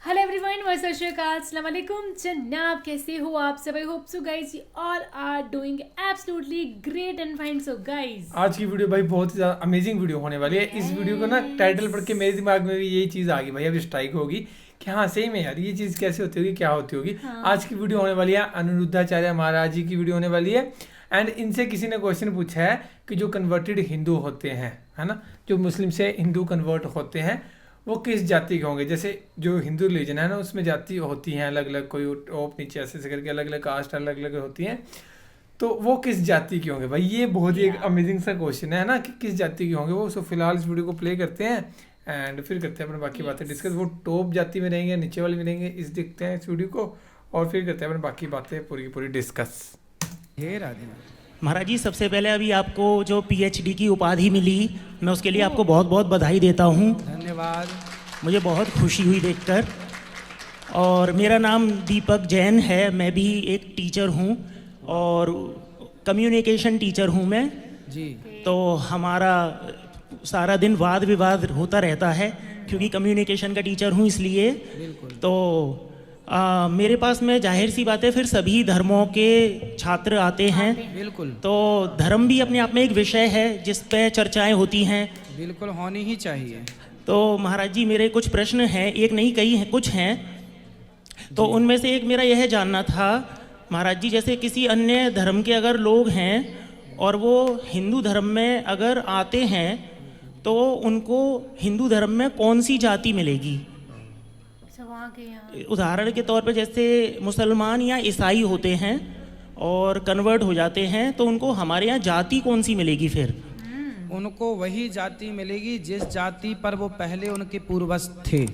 Hello everyone, सत श्री अकाल, अस्सलाम वालेकुम जनाब। कैसे हो आप सब? I hope so guys you all are doing absolutely great and fine. So guys, आज की वीडियो भाई बहुत ही ज़्यादा अमेजिंग वीडियो होने वाली है। इस वीडियो को ना टाइटल पढ़ के मेरे दिमाग में भी यही चीज़ आ गई भाई, अभी स्ट्राइक होगी कि हाँ सही में यार ये चीज़ कैसे होती होगी, क्या होती होगी। हाँ आज की वीडियो होने वाली है अनिरुद्धाचार्य महाराज जी की वीडियो होने वाली है। एंड इनसे किसी ने क्वेश्चन पूछा है कि जो कन्वर्टेड हिंदू होते हैं, है ना, जो मुस्लिम से हिंदू कन्वर्ट होते हैं, वो किस जाति के होंगे। जैसे जो हिंदू रिलीजन है ना, उसमें जाति होती हैं अलग अलग, कोई टॉप नीचे ऐसे ऐसे करके अलग अलग कास्ट अलग अलग होती हैं। तो वो किस जाति के होंगे भाई, ये बहुत ही एक अमेजिंग सा क्वेश्चन है ना कि किस जाति के होंगे वो। सो फिलहाल इस वीडियो को प्ले करते हैं एंड फिर करते हैं अपने बाकी बातें डिस्कस। वो टॉप जाति में रहेंगे, नीचे वाले में रहेंगे, इस देखते हैं इस वीडियो को और फिर करते हैं अपने बाकी बातें पूरी की पूरी डिस्कस। हे राधे। महाराज जी, सबसे पहले अभी आपको जो पीएचडी की उपाधि मिली, मैं उसके लिए आपको बहुत बहुत बधाई देता हूँ। धन्यवाद। मुझे बहुत खुशी हुई देखकर। और मेरा नाम दीपक जैन है, मैं भी एक टीचर हूँ और कम्युनिकेशन टीचर हूँ मैं। जी। तो हमारा सारा दिन वाद विवाद होता रहता है क्योंकि कम्युनिकेशन का टीचर हूँ इसलिए। बिल्कुल। तो मेरे पास में जाहिर सी बात है फिर सभी धर्मों के छात्र आते हैं। बिल्कुल। तो धर्म भी अपने आप में एक विषय है जिस पे चर्चाएं होती हैं। बिल्कुल होनी ही चाहिए। तो महाराज जी, मेरे कुछ प्रश्न हैं, एक नहीं कई हैं, कुछ हैं। तो उनमें से एक मेरा यह जानना था महाराज जी, जैसे किसी अन्य धर्म के अगर लोग हैं और वो हिंदू धर्म में अगर आते हैं तो उनको हिंदू धर्म में कौन सी जाति मिलेगी? वहाँ के यहाँ उदाहरण के तौर पे जैसे मुसलमान या ईसाई होते हैं और कन्वर्ट हो जाते हैं तो उनको हमारे यहाँ जाति कौन सी मिलेगी फिर? उनको वही जाति मिलेगी जिस जाति पर वो पहले उनके पूर्वज थे।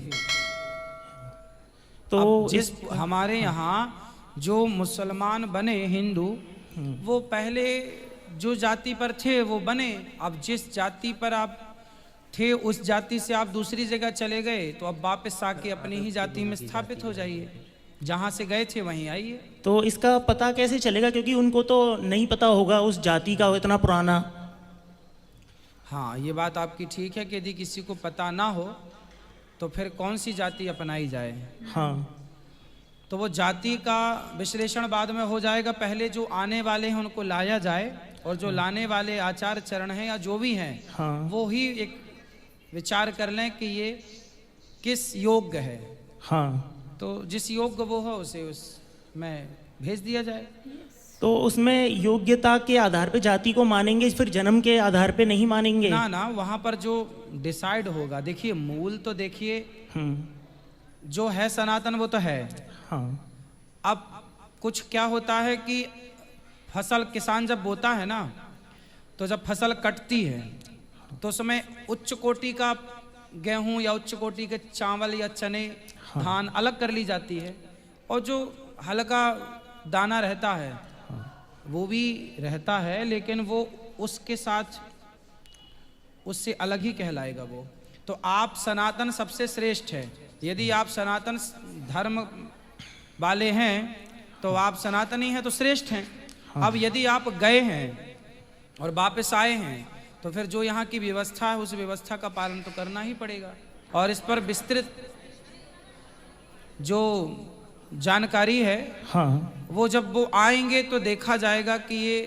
तो अब जिस हमारे यहाँ जो मुसलमान बने हिंदू, वो पहले जो जाति पर थे वो बने। अब जिस जाति पर आप थे उस जाति से आप दूसरी जगह चले गए तो अब वापस आके अपनी ही जाति में स्थापित हो जाइए, जहाँ से गए थे वहीं आइए। तो इसका पता कैसे चलेगा, क्योंकि उनको तो नहीं पता होगा उस जाति का इतना पुराना। हाँ, ये बात आपकी ठीक है कि यदि किसी को पता ना हो तो फिर कौन सी जाति अपनाई जाए। हाँ। तो वो जाति का विश्लेषण बाद में हो जाएगा। पहले जो आने वाले हैं उनको लाया जाए और जो लाने वाले आचार चरण हैं या जो भी हैं, हाँ। वो ही एक विचार कर लें कि ये किस योग्य है। हाँ। तो जिस योग्य वो हो उसे उसमें भेज दिया जाए। तो उसमें योग्यता के आधार पे जाति को मानेंगे, फिर जन्म के आधार पे नहीं मानेंगे? ना ना, वहाँ पर जो डिसाइड होगा, देखिए मूल तो देखिए जो है सनातन वो तो है। हाँ। अब कुछ क्या होता है कि फसल किसान जब बोता है ना, तो जब फसल कटती है तो उसमें उच्च कोटि का गेहूं या उच्च कोटि के चावल या चने, धान अलग कर ली जाती है, और जो हल्का दाना रहता है वो भी रहता है, लेकिन वो उसके साथ उससे अलग ही कहलाएगा वो। तो आप सनातन सबसे श्रेष्ठ है। यदि आप सनातन धर्म वाले हैं तो आप सनातनी हैं तो श्रेष्ठ हैं। अब यदि आप गए हैं और वापस आए हैं तो फिर जो यहाँ की व्यवस्था है उस व्यवस्था का पालन तो करना ही पड़ेगा। और इस पर विस्तृत जो जानकारी है, हाँ। वो जब वो आएंगे तो देखा जाएगा कि ये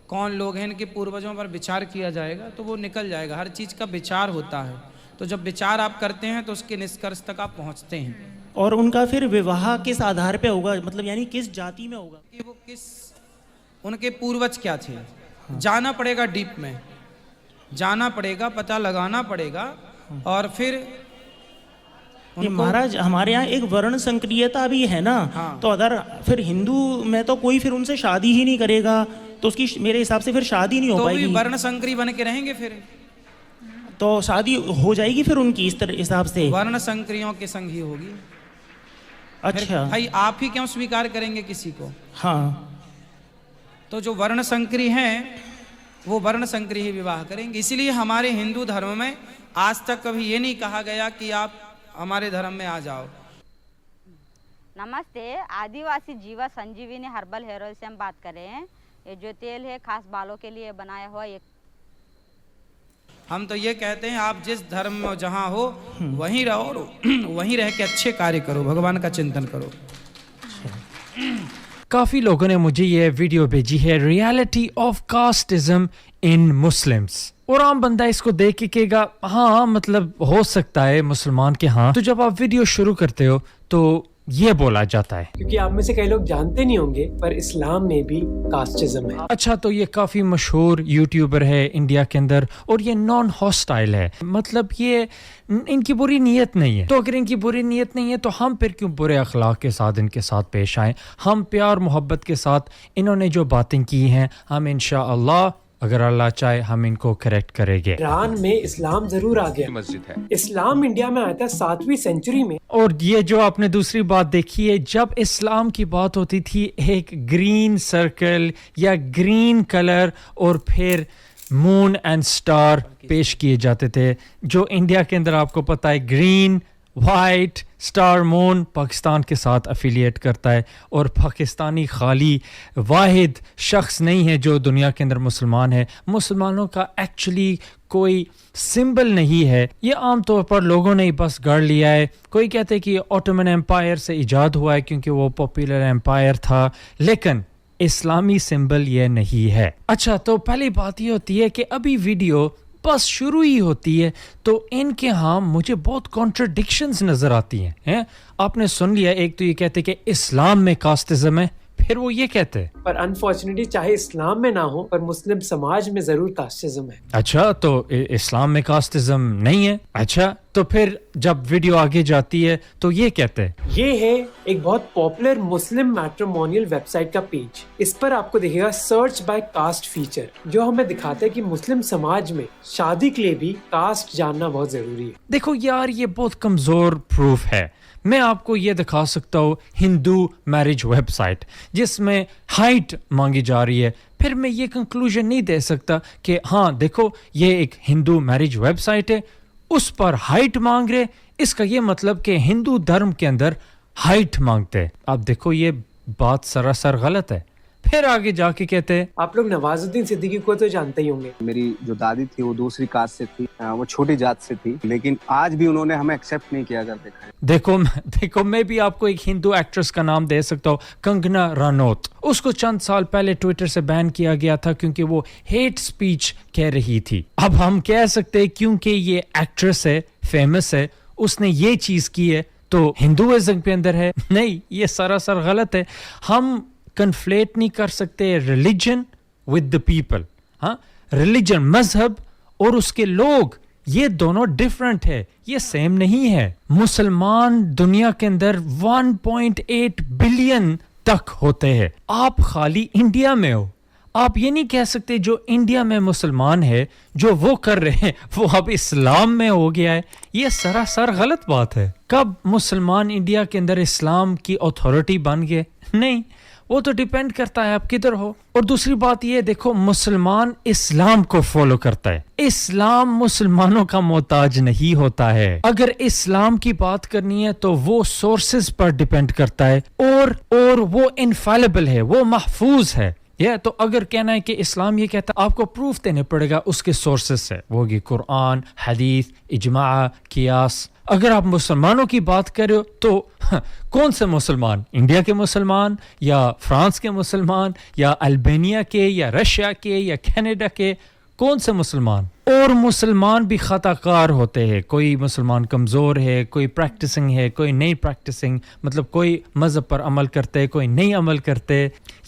कौन लोग हैं, इनके पूर्वजों पर विचार किया जाएगा तो वो निकल जाएगा। हर चीज़ का विचार होता है, तो जब विचार आप करते हैं तो उसके निष्कर्ष तक आप पहुँचते हैं। और उनका फिर विवाह किस आधार पे होगा, मतलब यानी किस जाति में होगा? कि वो किस, उनके पूर्वज क्या थे, जाना पड़ेगा, डीप में जाना पड़ेगा, पता लगाना पड़ेगा। और फिर ये महाराज हमारे यहाँ एक वर्ण संक्रियता भी है ना। हाँ। तो अगर फिर हिंदू में तो कोई फिर उनसे शादी ही नहीं करेगा तो उसकी मेरे हिसाब से फिर शादी नहीं हो तो भी पाएगी। वर्ण संकरी बन के रहेंगे फिर, तो शादी हो जाएगी फिर उनकी इस तरह हिसाब से? वर्ण संक्रियों के संग ही होगी। फिर अच्छा। भाई आप ही क्यों स्वीकार करेंगे किसी को? हाँ। तो जो वर्ण संकरी हैं वो वर्ण संकरी ही विवाह करेंगे। इसीलिए हमारे हिंदू धर्म में आज तक कभी ये नहीं कहा गया कि आप हमारे धर्म में आ जाओ। नमस्ते, आदिवासी जीवा संजीवनी हर्बल हेयर ऑयल से हम बात कर रहे हैं। ये जो तेल है खास बालों के लिए बनाया हुआ एक हम तो ये कहते हैं आप जिस धर्म में जहाँ हो वहीं रहो और वहीं रह के अच्छे कार्य करो, भगवान का चिंतन करो। काफ़ी लोगों ने मुझे ये वीडियो भेजी है, reality of casteism in Muslims, और आम बंदा इसको देख के कहेगा हाँ मतलब हो सकता है मुसलमान के हाँ। तो जब आप वीडियो शुरू करते हो तो ये बोला जाता है, क्योंकि आप में से कई लोग जानते नहीं होंगे पर इस्लाम में भी कास्टिज्म है। अच्छा तो ये काफ़ी मशहूर यूट्यूबर है इंडिया के अंदर और ये नॉन हॉस्टाइल है, मतलब ये इनकी बुरी नीयत नहीं है। तो अगर इनकी बुरी नीयत नहीं है तो हम फिर क्यों बुरे अखलाक के साथ इनके साथ पेश आए? हम प्यार मोहब्बत के साथ इन्होंने जो बातें की हैं हम इंशाअल्लाह अगर अल्लाह चाहे हम इनको करेक्ट करेंगे। ईरान में इस्लाम जरूर आ गया, मस्जिद है। इस्लाम इंडिया में आया था 7वीं सेंचुरी में। और ये जो आपने दूसरी बात देखी है, जब इस्लाम की बात होती थी एक ग्रीन सर्कल या ग्रीन कलर और फिर मून एंड स्टार पेश किए जाते थे, जो इंडिया के अंदर आपको पता है green white star moon Pakistan के साथ अफिलिएट करता है, और पाकिस्तानी खाली वाहिद शख्स नहीं है जो दुनिया के अंदर मुसलमान है। मुसलमानों का एक्चुअली कोई सिंबल नहीं है, ये आम तौर पर लोगों ने ही बस गढ़ लिया है। कोई कहते हैं कि ऑटोमन एम्पायर से इजाद हुआ है क्योंकि वो पॉपुलर एम्पायर था, लेकिन इस्लामी सिंबल ये नहीं है। अच्छा तो पहली बात ये होती है कि अभी वीडियो बस शुरू ही होती है तो इनके यहाँ मुझे बहुत कॉन्ट्रडिक्शंस नजर आती हैं। आपने सुन लिया, एक तो ये कहते कि इस्लाम में कास्टिज्म है, फिर वो ये कहते हैं पर अनफॉर्चुनेटली चाहे इस्लाम में ना हो पर मुस्लिम समाज में जरूर कास्टिज्म है। अच्छा तो इस्लाम में कास्टिज्म नहीं है। अच्छा तो फिर जब वीडियो आगे जाती है तो ये कहते हैं, ये है एक बहुत पॉपुलर मुस्लिम मैट्रिमोनियल वेबसाइट का पेज। इस पर आपको दिखेगा सर्च बाय कास्ट फीचर, जो हमें दिखाता है कि मुस्लिम समाज में शादी के लिए भी कास्ट जानना बहुत जरूरी है। देखो यार ये बहुत कमजोर प्रूफ है। मैं आपको ये दिखा सकता हूँ हिंदू मैरिज वेबसाइट जिसमें हाइट मांगी जा रही है, फिर मैं ये कंक्लूजन नहीं दे सकता कि हाँ देखो ये एक हिंदू मैरिज वेबसाइट है, उस पर हाइट मांग रहे, इसका ये मतलब कि हिंदू धर्म के अंदर हाइट मांगते हैं। आप देखो ये बात सरासर गलत है। फिर आगे जाके कहते हैं, आप लोग नवाजुद्दीन सिद्दीकी को तो जानते ही होंगे। मेरी जो दादी थी वो दूसरी कास्ट से थी, वो छोटी जात से थी, लेकिन आज भी उन्होंने हमें एक्सेप्ट नहीं किया। अगर देखा है देखो मैं भी आपको एक हिंदू एक्ट्रेस का नाम दे सकता हूँ, कंगना रनौत। उसको चंद साल पहले ट्विटर से बैन किया गया था क्योंकि वो हेट स्पीच कह रही थी। अब हम कह सकते हैं क्योंकि ये एक्ट्रेस है, फेमस है, उसने ये चीज की है तो हिंदुइज्म के अंदर है। नहीं, ये सरासर गलत है। हम कन्फ्लेट नहीं कर सकते रिलीजन विद द पीपल। हाँ, रिलीजन मजहब और उसके लोग ये दोनों डिफरेंट है, ये सेम नहीं है। मुसलमान दुनिया के अंदर 1.8 बिलियन तक होते हैं। आप खाली इंडिया में हो, आप ये नहीं कह सकते जो इंडिया में मुसलमान है जो वो कर रहे हैं वो अब इस्लाम में हो गया है। ये सरासर गलत बात है। कब मुसलमान इंडिया के अंदर इस्लाम की अथॉरिटी बन गए? नहीं, वो तो डिपेंड करता है आप किधर हो। और दूसरी बात ये देखो, मुसलमान इस्लाम को फॉलो करता है, इस्लाम मुसलमानों का मोहताज नहीं होता है। अगर इस्लाम की बात करनी है तो वो सोर्सेज पर डिपेंड करता है और वो इनफैलिबल है, वो महफूज है। तो अगर कहना है कि इस्लाम ये कहता है, आपको प्रूफ देने पड़ेगा उसके सोर्सेस से, वो होगी कुरान, हदीस, इजमा, कियास। अगर आप मुसलमानों की बात कर रहे हो तो कौन से मुसलमान? इंडिया के मुसलमान या फ्रांस के मुसलमान या अल्बानिया के या रशिया के या कनाडा के? कौन से मुसलमान? और मुसलमान भी खताकार होते हैं। कोई मुसलमान कमज़ोर है, कोई प्रैक्टिसिंग है, कोई नहीं प्रैक्टिसिंग, मतलब कोई मज़हब पर अमल करते हैं, कोई नहीं अमल करते।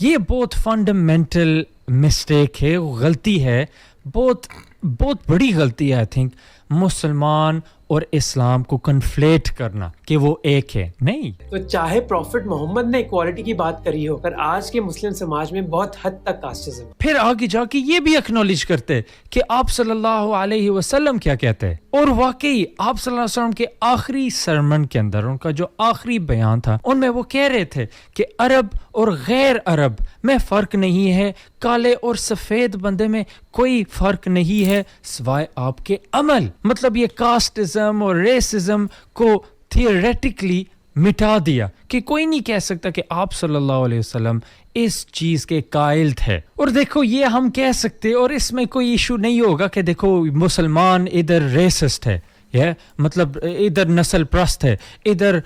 ये बहुत फंडामेंटल मिस्टेक है, गलती है, बहुत बड़ी गलती है आई थिंक, मुसलमान और इस्लाम को कन्फ्लेट करना कि वो एक है। नहीं, तो चाहे प्रॉफिट मोहम्मद ने इक्वालिटी की बात करी हो, पर आज के मुस्लिम समाज में बहुत हद तक कास्टिज्म। फिर आगे जाके ये भी एक्नॉलेज करते कि आप सल्लल्लाहु अलैहि वसल्लम क्या कहते हैं। और वाकई आप सल्लल्लाहु अलैहि वसल्लम के आखिरी सरमन के अंदर, उनका जो आखिरी बयान था, उनमें वो कह रहे थे कि अरब और गैर अरब में फर्क नहीं है, काले और सफेद बंदे में कोई फर्क नहीं है सिवाय आपके अमल। मतलब ये कास्टिज्म और रेसिज्म को थियोरेटिकली मिटा दिया कि कोई नहीं कह सकता कि आप सल्लल्लाहु अलैहि वसल्लम इस चीज़ के कायल थे। और देखो ये हम कह सकते और इसमें कोई इशू नहीं होगा कि देखो मुसलमान इधर रेसिस्ट है, यह मतलब इधर नस्ल प्रस्त है, इधर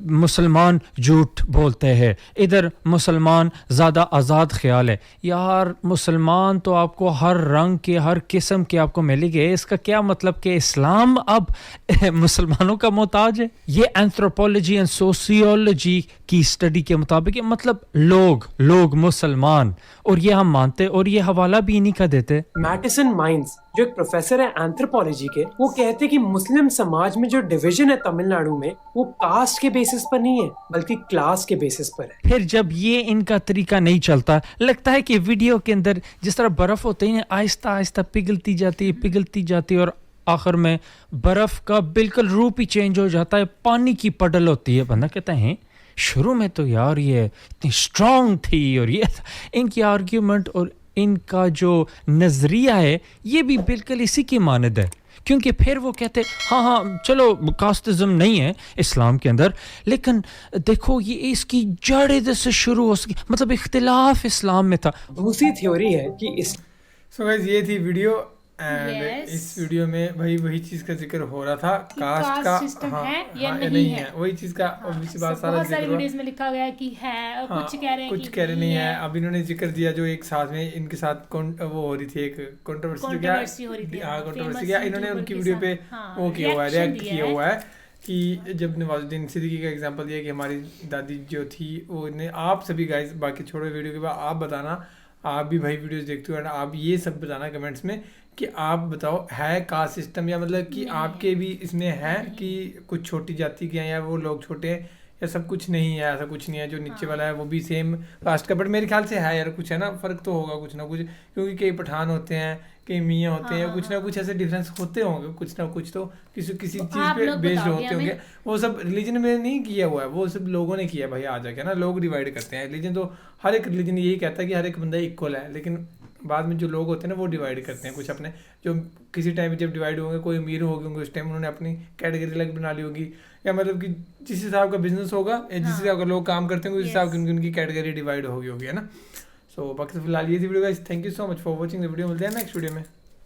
मुसलमान झूठ बोलते हैं, इधर मुसलमान ज़्यादा आज़ाद ख्याल है। यार मुसलमान तो आपको हर रंग के हर किस्म के आपको मिलेंगे। इसका क्या मतलब कि इस्लाम अब मुसलमानों का मोहताज है? ये एंथ्रोपोलॉजी एंड सोशियोलॉजी की स्टडी के मुताबिक मतलब लोग मुसलमान, और ये हम मानते और ये हवाला भी इन्हीं का देते। मैटिसन माइंस जो एक प्रोफेसर है एंथ्रोपोलॉजी के, वो कहते हैं कि मुस्लिम समाज में जो डिवीजन है तमिलनाडु में वो कास्ट के बेसिस पर नहीं है बल्कि क्लास के बेसिस पर है। फिर जब ये इनका तरीका नहीं चलता, लगता है कि वीडियो के अंदर जिस तरह बर्फ होती है आहिस्ता आहिस्ता पिघलती जाती और आखिर में बर्फ का बिल्कुल रूप ही चेंज हो जाता है, पानी की पडल होती है। बंदा कहता है शुरू में तो यार ये इतनी स्ट्रांग थी और ये इनकी आर्ग्यूमेंट और इनका जो नजरिया है ये भी बिल्कुल इसी की मानद है, क्योंकि फिर वो कहते हाँ चलो कास्टिज्म नहीं है इस्लाम के अंदर, लेकिन देखो ये इसकी जड़ इधर से शुरू हो सकी, मतलब इख्तिलाफ इस्लाम में था। दूसरी थ्योरी है कि इस सो गाइस ये थी वीडियो एंड Yes. इस वीडियो में वही चीज का जिक्र हो रहा था कास्ट का सिस्टम हाँ, है या हाँ, नहीं है। वही चीज का obviously बात सारा बहुत सारी जिक्र हुआ। वीडियोस में लिखा गया है कि है और हाँ, कुछ कह रहे हैं कुछ कि कह रहे नहीं है। अब इन्होंने जिक्र दिया जो एक साथ में इनके साथ वो हो रही थी एक Controversy हो रही थी, हाँ हाँ, कंट्रोवर्सी famous क्या इन्होंने YouTuber उनकी के वीडियो साथ, पे हाँ, वो किया हुआ है, reaction रिएक्ट दिया किया है। हुआ है कि जब नवाजुद्दीन सिद्दीकी का एग्जांपल दिया कि हमारी दादी जो थी वो ने आप सभी गाइस बाकी छोड़ो वीडियो के बाद आप बताना, आप भी भाई वीडियोस देखते हो, आप ये सब बताना कमेंट्स में कि आप बताओ है कास्ट सिस्टम या मतलब कि आपके भी इसमें है कि कुछ छोटी जाति के हैं या वो लोग छोटे हैं या सब कुछ नहीं है, ऐसा कुछ नहीं है, जो नीचे वाला है वो भी सेम कास्ट का। बट मेरे ख्याल से है यार कुछ है ना, फर्क तो होगा कुछ ना कुछ, क्योंकि कई पठान होते हैं कई मियाँ होते हैं, कुछ ना कुछ ऐसे डिफरेंस होते होंगे कुछ ना कुछ, तो किसी चीज़ पे बेस्ड होते होंगे। वो सब रिलीजन में नहीं किया हुआ है, वो सब लोगों ने किया भाई आ जाके ना, लोग डिवाइड करते हैं रिलीजन, तो हर एक रिलीजन यही कहता है कि हर एक बंदा इक्वल है, लेकिन बाद में जो लोग होते हैं ना वो डिवाइड करते हैं कुछ अपने, जो किसी टाइम जब डिवाइड होंगे कोई अमीर हो गए होंगे उस टाइम उन्होंने अपनी कैटेगरी अलग बना ली होगी, या मतलब कि जिस हिसाब का बिजनेस होगा या जिस हिसाब का लोग काम करते होंगे उस हिसाब की उनकी कैटेगरी डिवाइड होगी है ना। सो बाकी फिलहाल ये थी video guys, thank you so much for watching the video, मिलते हैं नेक्स्ट वीडियो में।